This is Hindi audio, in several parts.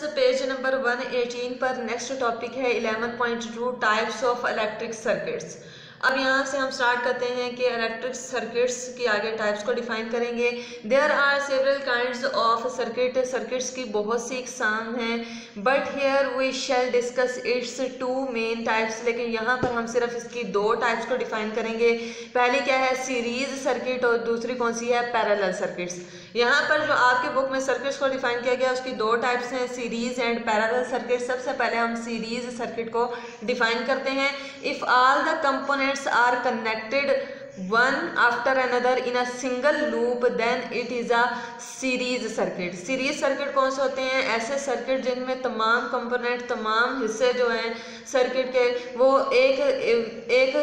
स्टूडेंट्स पेज नंबर 118 पर नेक्स्ट टॉपिक है 11.2 टाइप्स ऑफ इलेक्ट्रिक सर्किट्स। अब यहाँ से हम स्टार्ट करते हैं कि इलेक्ट्रिक सर्किट्स की आगे टाइप्स को डिफाइन करेंगे। There are several kinds of circuits की बहुत सी इकसाम हैं, but here we shall discuss its two main types. लेकिन यहाँ पर हम सिर्फ इसकी दो टाइप्स को डिफाइन करेंगे। पहली क्या है, सीरीज सर्किट, और दूसरी कौन सी है, पैरेलल सर्किट्स। यहाँ पर जो आपके बुक में सर्किट्स को डिफाइन किया गया उसकी दो टाइप्स हैं, सीरीज एंड पैरेलल सर्किट। सबसे पहले हम सीरीज सर्किट को डिफाइन करते हैं। If all the components are connected one after another in a single loop then it is a series circuit। Series circuit कौन से होते हैं, ऐसे सर्किट जिनमें तमाम कंपोनेंट, तमाम हिस्से जो हैं सर्किट के वो एक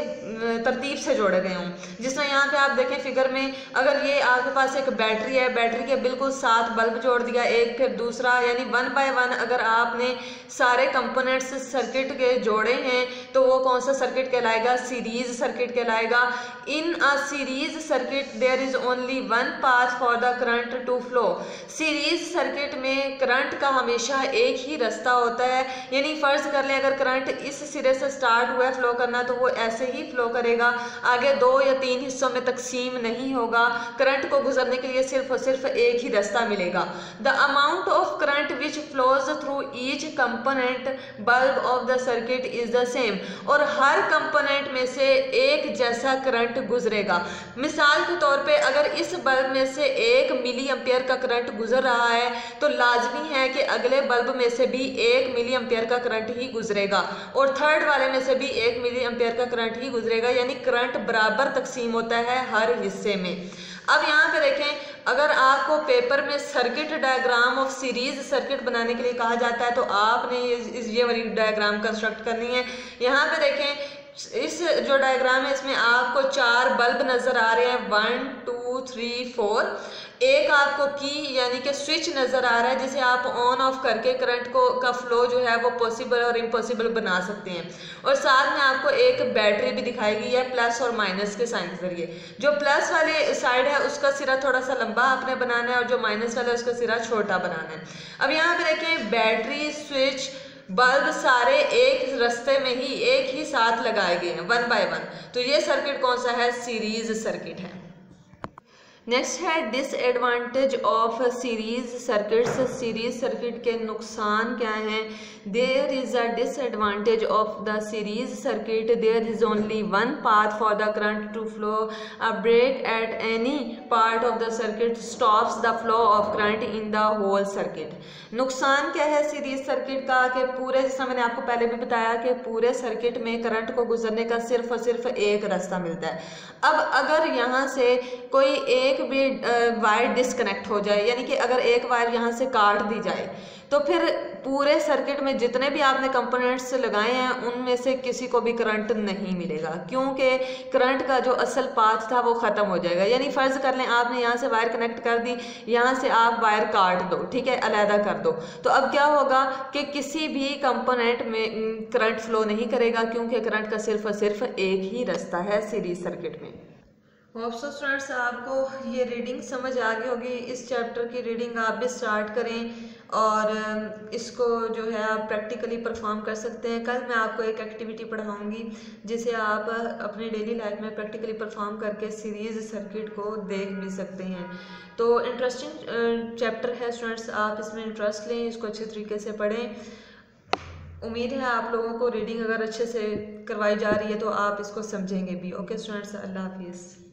तरतीब से जोड़े गए हों। जिसमें यहाँ पे आप देखें फिगर में, अगर ये आपके पास एक बैटरी है, बैटरी के बिल्कुल साथ बल्ब जोड़ दिया, एक फिर दूसरा, यानी 1 बाय 1 अगर आपने सारे कंपोनेंट्स सर्किट के जोड़े हैं तो वो कौन सा सर्किट कहलाएगा, सीरीज सर्किट कहलाएगा। In a series circuit there is only one path for the current to flow. Series circuit में करंट का हमेशा एक ही रास्ता होता है, यानी फर्ज कर लें अगर करंट इस सिरे से स्टार्ट हुआ फ्लो करना तो वो ऐसे ही फ्लो करेगा, आगे 2 या 3 हिस्सों में तकसीम नहीं होगा। करंट को गुजरने के लिए सिर्फ और सिर्फ एक ही रास्ता मिलेगा। The amount of current which flows through each component bulb of the circuit is the same. और हर कंपोनेंट में से एक जैसा करंट गुजरेगा। मिसाल के तौर पे अगर इस बल्ब में से 1 मिली एम्पियर का करंट गुजर रहा है तो लाजमी है कि अगले बल्ब में से भी 1 मिली एम्पियर का करंट ही गुजरेगा, और थर्ड वाले में से भी 1 मिली एम्पियर का करंट ही गुजरेगा, यानी करंट बराबर तकसीम होता है हर हिस्से में। अब यहाँ पे देखें, अगर आपको पेपर में circuit diagram of series circuit बनाने के लिए कहा जाता है तो आपने ये वाली डायग्राम कंस्ट्रक्ट करनी है। यहाँ पे देखें, इस जो डायग्राम है इसमें आपको 4 बल्ब नजर आ रहे हैं, 1 2 3 4। एक आपको की यानी कि स्विच नजर आ रहा है जिसे आप ऑन ऑफ करके करंट का फ्लो जो है वो पॉसिबल और इम्पॉसिबल बना सकते हैं। और साथ में आपको एक बैटरी भी दिखाई गई है प्लस और माइनस के साइन के जरिए। जो प्लस वाले साइड है उसका सिरा थोड़ा सा लंबा आपने बनाना है और जो माइनस वाला है उसका सिरा छोटा बनाना है। अब यहाँ पे देखें, बैटरी, स्विच, बल्ब सारे एक रास्ते में ही एक ही साथ लगाए गए हैं 1 बाय 1। तो ये सर्किट कौन सा है, सीरीज सर्किट है। नेक्स्ट है disadvantage of series circuits. Series circuit के नुकसान क्या हैं। There is a disadvantage of the series circuit, there is only one path for the current to flow. A break at any part of the circuit stops the flow of current in the whole circuit. नुकसान क्या है सीरीज सर्किट का, कि पूरे, जैसा मैंने आपको पहले भी बताया कि पूरे सर्किट में करंट को गुजरने का सिर्फ और सिर्फ एक रास्ता मिलता है। अब अगर यहाँ से कोई एक भी वायर डिस्कनेक्ट हो जाए, यानी कि अगर एक वायर यहाँ से काट दी जाए तो फिर पूरे सर्किट में जितने भी आपने कंपोनेंट्स लगाए हैं उनमें से किसी को भी करंट नहीं मिलेगा, क्योंकि करंट का जो असल पाथ था वो ख़त्म हो जाएगा। यानी फ़र्ज़ कर लें आपने यहाँ से वायर कनेक्ट कर दी, यहाँ से आप वायर काट दो, ठीक है, अलहदा कर दो, तो अब क्या होगा कि किसी भी कंपोनेंट में करंट फ्लो नहीं करेगा, क्योंकि करंट का सिर्फ और सिर्फ एक ही रास्ता है सीरीज सर्किट में। होप सो स्टूडेंट्स आपको ये रीडिंग समझ आ गई होगी। इस चैप्टर की रीडिंग आप भी स्टार्ट करें और इसको जो है आप प्रैक्टिकली परफॉर्म कर सकते हैं। कल मैं आपको एक एक्टिविटी पढ़ाऊंगी जिसे आप अपने डेली लाइफ में प्रैक्टिकली परफॉर्म करके सीरीज सर्किट को देख भी सकते हैं। तो इंटरेस्टिंग चैप्टर है स्टूडेंट्स, आप इसमें इंटरेस्ट लें, इसको अच्छे तरीके से पढ़ें। उम्मीद है आप लोगों को रीडिंग अगर अच्छे से करवाई जा रही है तो आप इसको समझेंगे भी। ओके स्टूडेंट्स, अल्लाह हाफिज़।